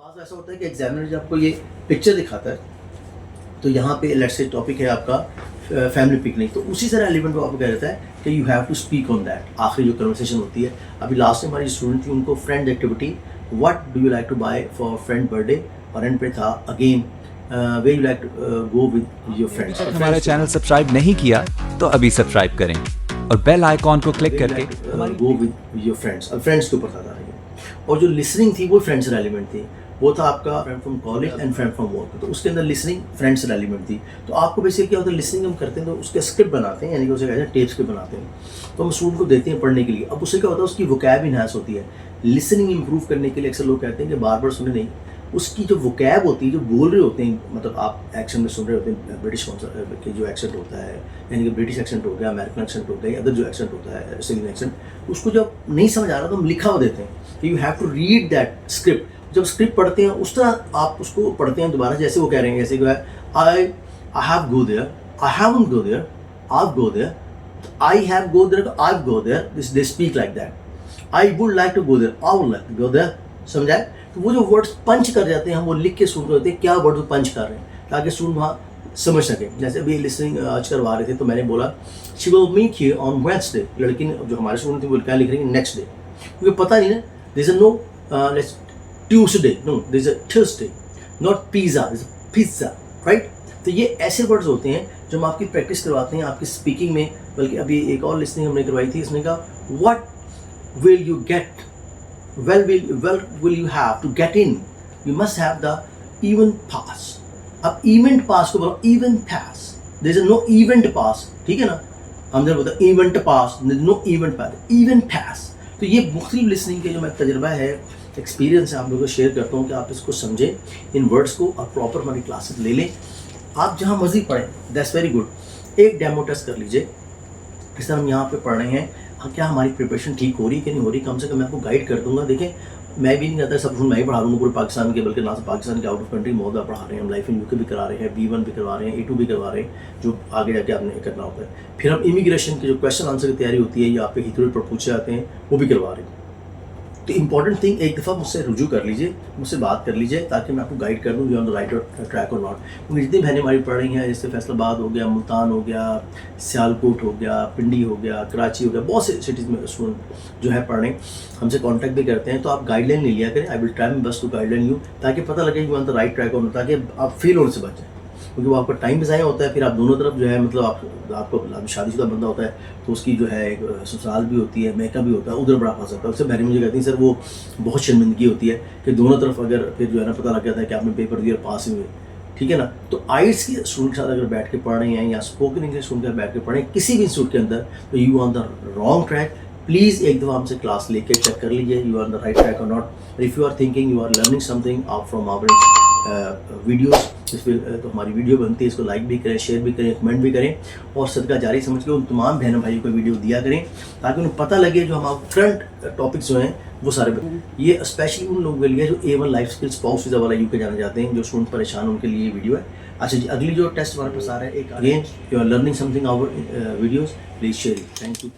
बाज़ ऐसा होता है कि एग्जामिनर जब आपको ये पिक्चर दिखाता है तो यहाँ पे लेट्स से टॉपिक है आपका फैमिली पिकनिक, तो उसी तरह एलिमेंट को आपको कह देता है कि you have to speak on that. आखिरी जो कन्वर्सेशन होती है, अभी लास्ट में हमारी स्टूडेंट थी, उनको friend activity what do you like to buy for friend birthday, और एंड पे था again way you like to go with your friends. हमारा चैनल सब्सक्राइब नहीं किया तो अभी सब्सक्राइब करें और बेल आइकॉन को क्लिक करके गो विद योर फ्रेंड्स, अब फ्रेंड्स के ऊपर था रही है। और जो लिसनिंग थी वो फ्रेंड्स से एलिमेंट थी, वो था आपका friend from college and friend from work, तो उसके अंदर लिसनिंग फ्रेंड्स से एलिमेंट थी। तो आपको बेसिकली क्या होता है, लिसनिंग हम करते हैं तो उसके स्क्रिप्ट बनाते हैं, यानी कि उसे कहते हैं टेप स्क्रिप्ट बनाते हैं, तो हम स्टूडेंट को देते हैं पढ़ने के लिए। अब उससे क्या होता है, उसकी वोकैब इन्हांस होती है। लिसनिंग इंप्रूव करने के लिए अक्सर लोग कहते हैं कि बार बार सुने नहीं, उसकी जो वोकैब होती है, जो बोल रहे होते हैं, मतलब आप एक्शन में सुन रहे होते हैं, ब्रिटिश के जो एक्सेंट होता है, यानी कि ब्रिटिश एक्सेंट हो गया, अमेरिकन एक्सेंट हो गया, अदर जो एक्सेंट होता है ऑस्ट्रेलियन एक्सेंट, उसको जब नहीं समझ आ रहा तो हम लिखा हुआ देते हैं। You have to read that script. जब स्क्रिप्ट पढ़ते हैं उस तरह आप उसको पढ़ते हैं दोबारा, जैसे वो कह रहे हैं, जैसे कि I have go there, I haven't go there, आप go there, I have go there, I go there, this they speak like that. I would like to go there, I would like to go there, समझाए? तो वो जो words पंच कर जाते हैं, हम वो लिख के सुन रहे होते हैं क्या वर्ड वो पंच कर रहे हैं, ताकि स्टूडेंट वहाँ समझ सके। जैसे अभी लिसनिंग आज करवा रहे थे तो मैंने बोला she will meet you on Wednesday, लड़की ने, जो हमारे स्टूडेंट थे, वो क्या लिख रही है नेक्स्ट डे, क्योंकि पता नहीं ना, there is no let's Tuesday, no there is a Thursday, not pizza, there is a pizza, right? तो ये ऐसे वर्ड्स होते हैं जो हम आपकी प्रैक्टिस करवाते हैं आपकी स्पीकिंग में। बल्कि अभी एक और लिसनिंग हमने करवाई थी, इसने कहा what will you get, well will you have to get in, you must have the event pass। अब event pass को बोलो event pass, there is no event pass, ठीक है ना? हम जब बोलते हैं event pass, there is no event pass, event pass। तो ये मुख्तलिफ लिसनिंग के जो मैं तजर्बा है, एक्सपीरियंस है, आप लोगों को शेयर करता हूँ कि आप इसको समझें, इन वर्ड्स को, और प्रॉपर हमारी क्लासेस ले लें। आप जहाँ मर्जी पढ़ें, दैट्स वेरी गुड। एक डेमो टेस्ट कर लीजिए, इस तरह हम यहाँ पे पढ़ रहे हैं, क्या हमारी प्रिपरेशन ठीक हो रही है कि नहीं हो रही, कम से कम मैं आपको गाइड कर दूंगा। देखें, मैं भी नहीं कहता सब कुछ मैं ही पढ़ा दूँगा पूरे पाकिस्तान के, बल्कि ना सिर्फ पाकिस्तान के, आउट ऑफ कंट्री मौजूदा पढ़ा रहे हैं हम, लाइफ इन यूके भी करा रहे हैं, B1 भी करवा रहे हैं, A2 भी करवा रहे हैं, जो आगे जाके आपने करना होता है। फिर हम इमिग्रेशन के जो क्वेश्चन आंसर की तैयारी होती है, या आप पे हिथ्रो पर पूछे जाते हैं, वो भी करवा रहे हैं। तो इंपॉर्टेंट थिंग, एक दफ़ा मुझसे रुजू कर लीजिए, मुझसे बात कर लीजिए, ताकि मैं आपको गाइड कर दूँ you on the right track और नॉट। क्योंकि जितनी बहनें हमारी पढ़ रही हैं, जैसे फैसलाबाद हो गया, मुल्तान हो गया, सियालकोट हो गया, पिंडी हो गया, कराची हो गया, बहुत से सिटीज़ में स्टूडेंट जो है पढ़ रहे हैं, हमसे कॉन्टैक्ट भी करते हैं। तो आप गाइडलाइन ले लिया करें, I will try my best to guideline you, ताकि पता लगे you on the right track और, ताकि आप फेल होने से बचें, क्योंकि वो आपका टाइम भी ज़ाया होता है। फिर आप दोनों तरफ जो है, मतलब आपको शादीशुदा बंदा होता है तो उसकी जो है एक ससुराल भी होती है, मैका भी होता है, उधर बड़ा फंस सकता है। उससे बहनें मुझे कहती हैं सर वो बहुत शर्मिंदगी होती है कि दोनों तरफ अगर फिर जो है ना पता लग जाता है कि आपने पेपर दिया पास ही हुए, ठीक है ना? तो आइट्स की स्टूडेंट के साथ अगर बैठ के पढ़ रहे हैं, या स्पोकन इंग्लिश स्टूडेंट के साथ बैठ के पढ़ रहे हैं किसी भी इंस्टीट्यूट के अंदर, तो you on the wrong track. Please एक दफ़ा हमसे क्लास लेके चेक कर लीजिए you are the right track और not. If you are thinking you are learning something out from our videos, तो हमारी वीडियो बनती है, इसको लाइक भी करें, शेयर भी करें, कमेंट भी करें, और सदका जारी समझ के उन तमाम बहनों भाइयों को वीडियो दिया करें, ताकि उन्हें पता लगे जो हमारे करंट टॉपिक्स जो हैं वो सारे ये स्पेशली उन लोगों के लिए जो A1 life skills spouse visa वाला यूके जाना चाहते हैं, जो स्टूडेंट परेशान, उनके लिए ये वीडियो है। अच्छा जी, अगली जो टेस्ट हमारे पास आ रहा है, एक again you are learning something our videos, please share it. Thank you.